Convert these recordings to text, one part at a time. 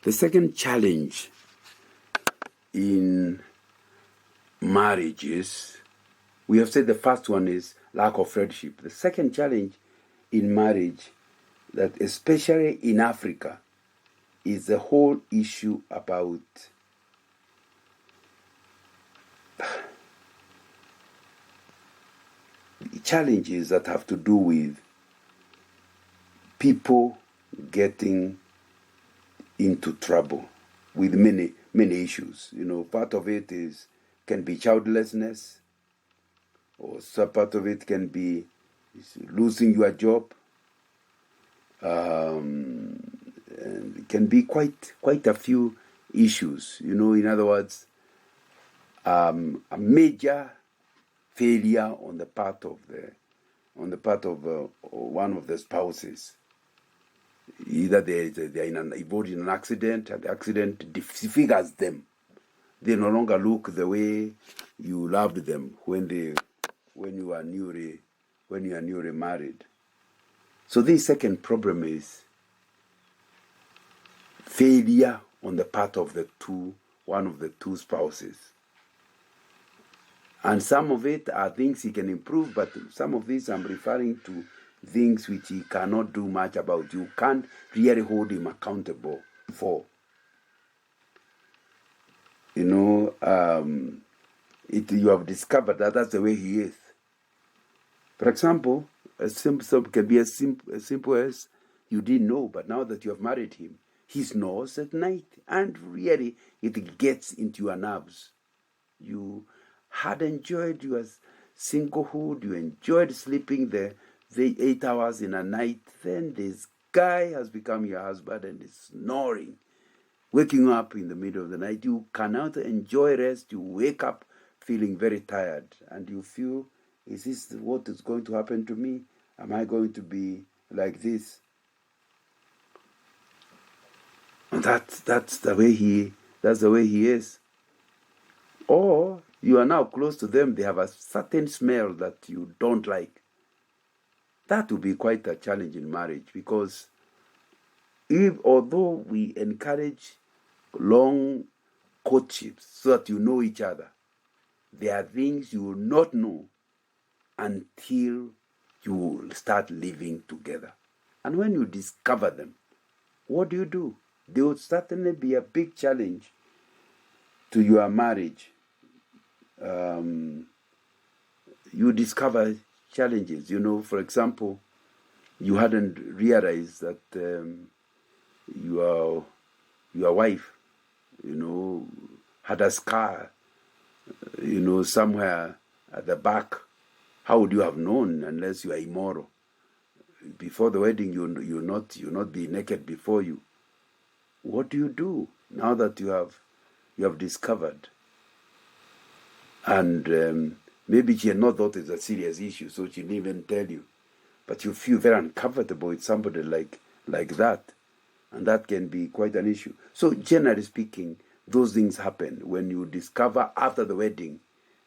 The second challenge in marriages, we have said the first one is lack of friendship. The second challenge in marriage, that especially in Africa, is the whole issue about challenges that have to do with people getting into trouble with many issues. Part of it can be childlessness, or some part of it can be losing your job. And it can be quite a few issues. In other words, a major failure on the part of one of the spouses. Either they're involved in an accident, and the accident disfigures them. They no longer look the way you loved them when you are newly married. So the second problem is failure on the part of one of the two spouses. And some of it are things he can improve, but some of these I'm referring to things which he cannot do much about. You can't really hold him accountable for. You have discovered that that's the way he is. For example, can be as simple as you didn't know, but now that you have married him, he snores at night, and really it gets into your nerves. You had enjoyed your singlehood, you enjoyed sleeping the 8 hours in a night, then this guy has become your husband and is snoring, waking up in the middle of the night. You cannot enjoy rest. You wake up feeling very tired, and you feel, is this what is going to happen to me? Am I going to be like this? And that's the way he is. Or you are now close to them, they have a certain smell that you don't like. That will be quite a challenge in marriage, because although we encourage long courtships so that you know each other, there are things you will not know until you start living together. And when you discover them, what do? They will certainly be a big challenge to your marriage. You discover challenges. For example, you hadn't realized that your wife, had a scar, somewhere at the back. How would you have known unless you are immoral? Before the wedding, you'll not be naked before you. What do you do now that you have discovered? And maybe she had not thought it's a serious issue, so she didn't even tell you. But you feel very uncomfortable with somebody like that. And that can be quite an issue. So generally speaking, those things happen when you discover after the wedding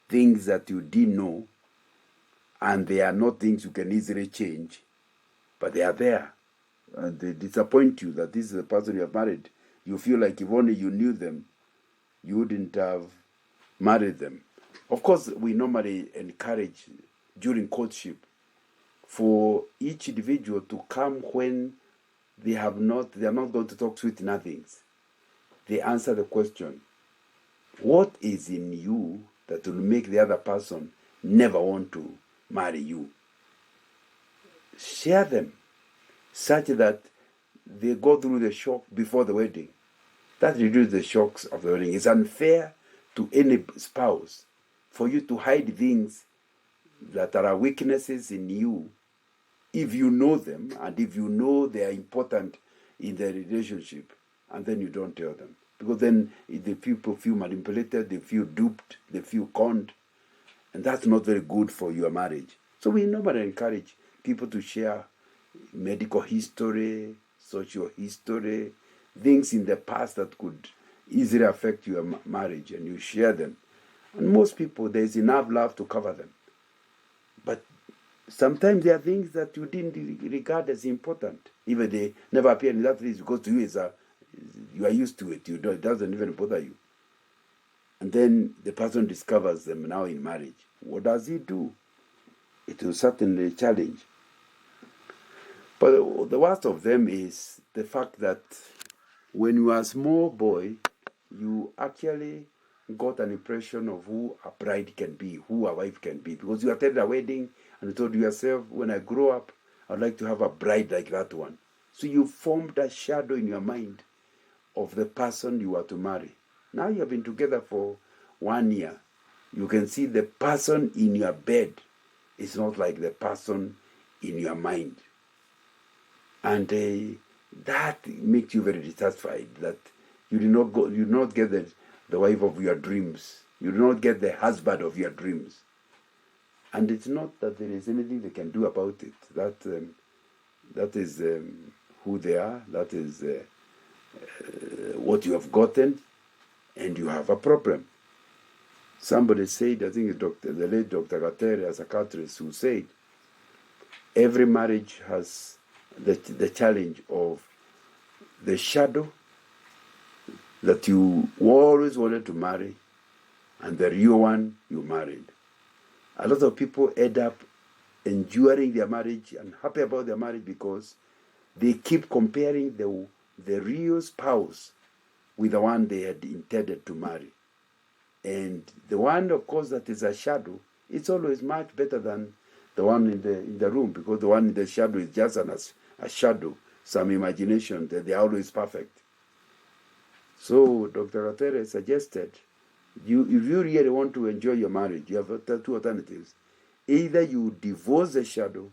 things that you didn't know, and they are not things you can easily change, but they are there. And they disappoint you that this is the person you have married. You feel like if only you knew them, you wouldn't have married them. Of course, we normally encourage during courtship for each individual to come when they are not going to talk sweet nothings. They answer the question, what is in you that will make the other person never want to marry you? Share them such that they go through the shock before the wedding. That reduces the shocks of the wedding. It's unfair to any spouse for you to hide things that are weaknesses in you if you know them and if you know they are important in the relationship, and then you don't tell them. Because then the people feel manipulated, they feel duped, they feel conned, and that's not very good for your marriage. So we normally encourage people to share medical history, social history, things in the past that could easily affect your marriage, and you share them. And most people, there's enough love to cover them. But sometimes there are things that you didn't regard as important. Even they never appear in that list because to you You are used to it. It doesn't even bother you. And then the person discovers them now in marriage. What does he do? It will certainly challenge. But the worst of them is the fact that when you are a small boy, you actually got an impression of who a bride can be, who a wife can be. Because you attended a wedding and you told yourself, when I grow up, I'd like to have a bride like that one. So you formed a shadow in your mind of the person you are to marry. Now you have been together for 1 year. You can see the person in your bed is not like the person in your mind. And that makes you very dissatisfied, that you do not get the wife of your dreams. You do not get the husband of your dreams. And it's not that there is anything they can do about it. That is who they are. That is what you have gotten, and you have a problem. Somebody said, I think it's the late Dr. Gatere, a psychiatrist, who said, every marriage has the challenge of the shadow that you always wanted to marry and the real one you married. A lot of people end up enduring their marriage and happy about their marriage because they keep comparing the real spouse with the one they had intended to marry. And the one, of course, that is a shadow, it's always much better than the one in the room, because the one in the shadow is just a shadow, some imagination that they are always perfect. So Dr. Atere suggested, if you really want to enjoy your marriage, you have two alternatives. Either you divorce the shadow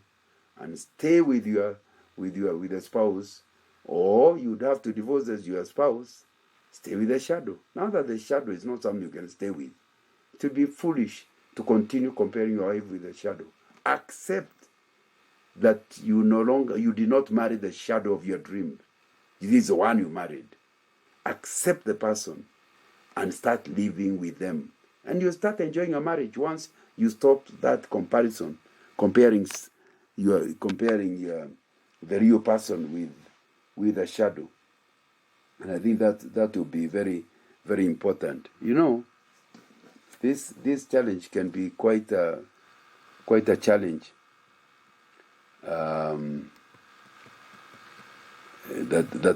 and stay with the spouse, or you'd have to divorce your spouse, stay with the shadow. Now that the shadow is not something you can stay with, it would be foolish to continue comparing your life with the shadow. Accept that you did not marry the shadow of your dream. This is the one you married. Accept the person and start living with them. And you start enjoying your marriage once you stop that comparison, comparing the real person with a shadow. And I think that will be very, very important. This challenge can be quite a challenge. That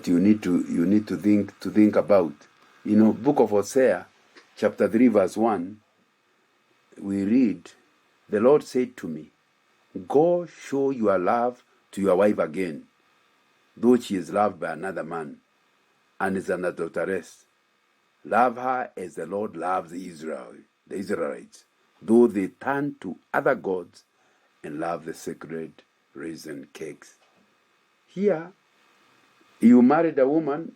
you need to think about. Book of Hosea, chapter 3, verse 1, we read, the Lord said to me, go show your love to your wife again, though she is loved by another man and is an adulteress. Love her as the Lord loves the Israelites, though they turn to other gods and love the sacred raisin cakes. Here, you married a woman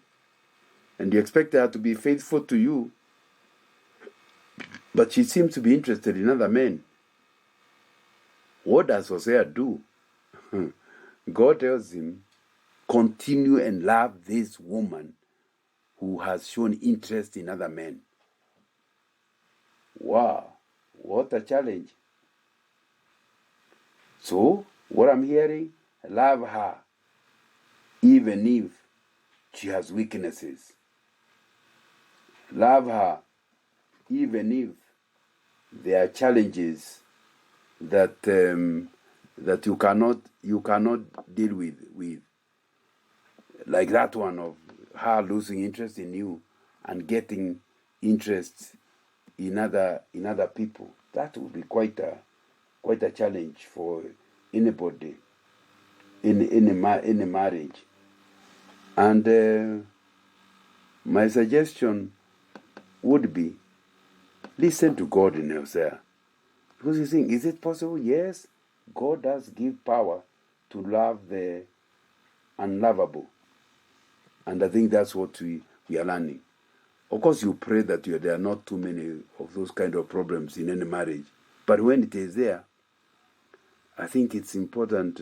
and you expect her to be faithful to you, but she seems to be interested in other men. What does Hosea do? God tells him, continue and love this woman who has shown interest in other men. Wow, what a challenge. So, what I'm hearing, love her, even if she has weaknesses. Love her, even if there are challenges that you cannot deal with, like that one of her losing interest in you and getting interest in other people. That would be quite a challenge for anybody in a marriage. And my suggestion would be, listen to God in Hosea. Because you think, is it possible? Yes, God does give power to love the unlovable. And I think that's what we are learning. Of course, you pray that there are not too many of those kind of problems in any marriage. But when it is there, I think it's important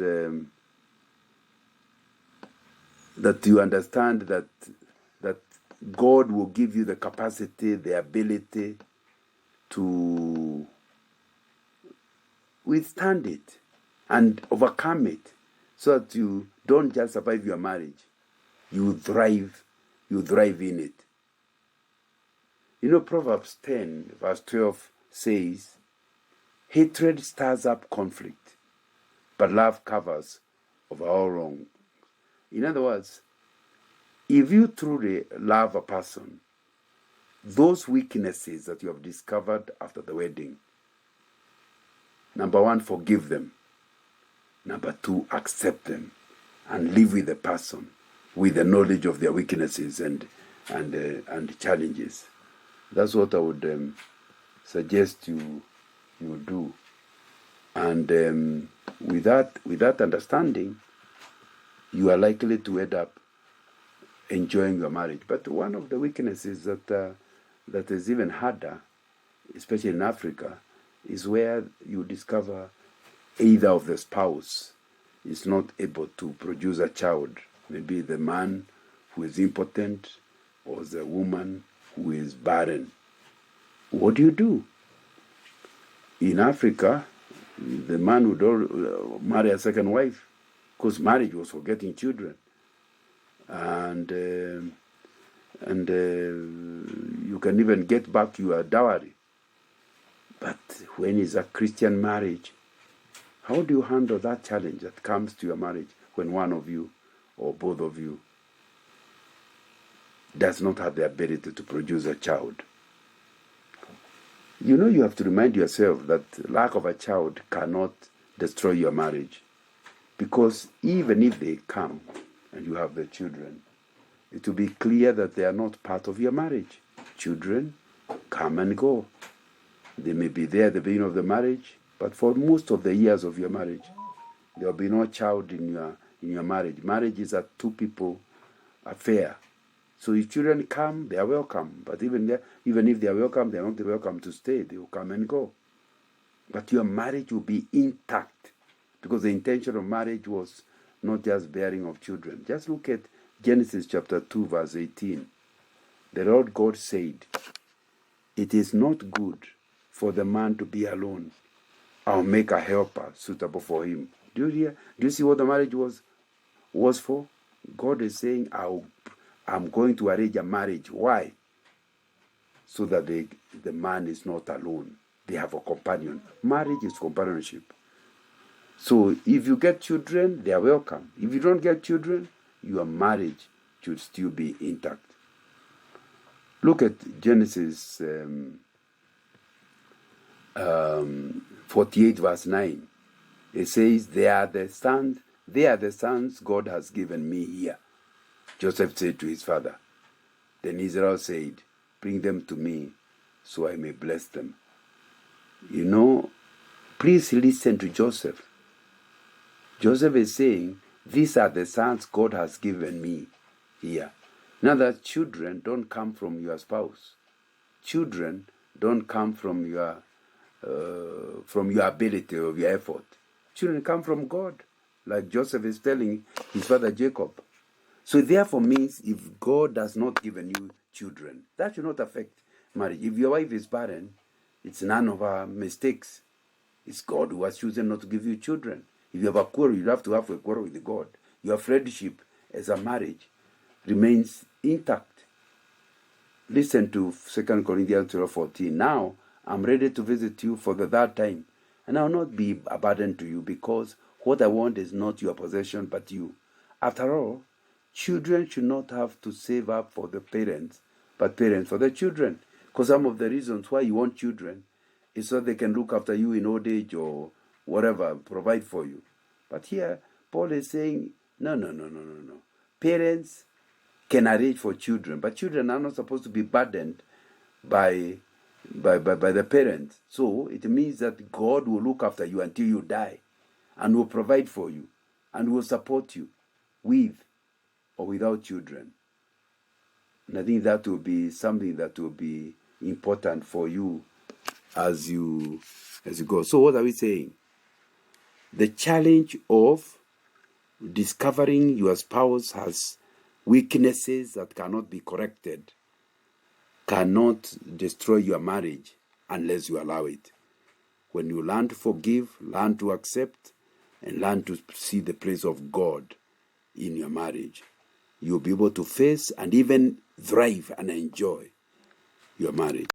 that you understand that God will give you the capacity, the ability to withstand it and overcome it, so that you don't just survive your marriage, you thrive you thrive in it. You know, Proverbs 10, verse 12 says, hatred stirs up conflict, but love covers over all wrong. In other words, if you truly love a person, those weaknesses that you have discovered after the wedding, number one, forgive them. Number two, accept them and live with the person with the knowledge of their weaknesses and challenges. That's what I would suggest you do. And with that understanding, you are likely to end up enjoying your marriage. But one of the weaknesses that is even harder, especially in Africa, is where you discover either of the spouse is not able to produce a child. Maybe the man who is impotent or the woman who is barren. What do you do? In Africa, the man would marry a second wife because marriage was for getting children. And you can even get back your dowry. But when it's a Christian marriage, how do you handle that challenge that comes to your marriage when one of you or both of you does not have the ability to produce a child? You know, you have to remind yourself that lack of a child cannot destroy your marriage. Because even if they come and you have the children, it will be clear that they are not part of your marriage. Children come and go. They may be there at the beginning of the marriage, but for most of the years of your marriage, there will be no child in your marriage. Marriage is a two people affair. So if children come, they are welcome. But even if they are welcome, they are not welcome to stay. They will come and go. But your marriage will be intact, because the intention of marriage was not just bearing of children. Just look at Genesis chapter 2, verse 18. The Lord God said, "It is not good for the man to be alone. I'll make a helper suitable for him." Do you hear? Do you see what the marriage was for? God is saying, I'm going to arrange a marriage. Why? So that the man is not alone. They have a companion. Marriage is companionship. So if you get children, they are welcome. If you don't get children, your marriage should still be intact. Look at Genesis 48 verse 9. It says, they are the sons God has given me here. Joseph said to his father. Then Israel said, bring them to me so I may bless them. You know, please listen to Joseph. Joseph is saying, these are the sons God has given me here. Now that children don't come from your spouse. Children don't come from your ability or your effort. Children come from God, like Joseph is telling his father Jacob. So therefore means if God does not given you children, that should not affect marriage. If your wife is barren, it's none of our mistakes. It's God who has chosen not to give you children. If you have a quarrel, you have to have a quarrel with God. Your friendship as a marriage remains intact. Listen to 2 Corinthians 12:14. Now, I'm ready to visit you for the third time, and I will not be a burden to you, because what I want is not your possession, but you. After all, children should not have to save up for the parents, but parents for the children. Because some of the reasons why you want children is so they can look after you in old age or whatever, provide for you. But here, Paul is saying, no. Parents can arrange for children, but children are not supposed to be burdened by the parents. So it means that God will look after you until you die, and will provide for you, and will support you with or without children. And I think that will be something that will be important for you as you go. So what are we saying? The challenge of discovering your spouse has weaknesses that cannot be corrected cannot destroy your marriage unless you allow it. When you learn to forgive, learn to accept, and learn to see the place of God in your marriage, you'll be able to face and even thrive and enjoy your marriage.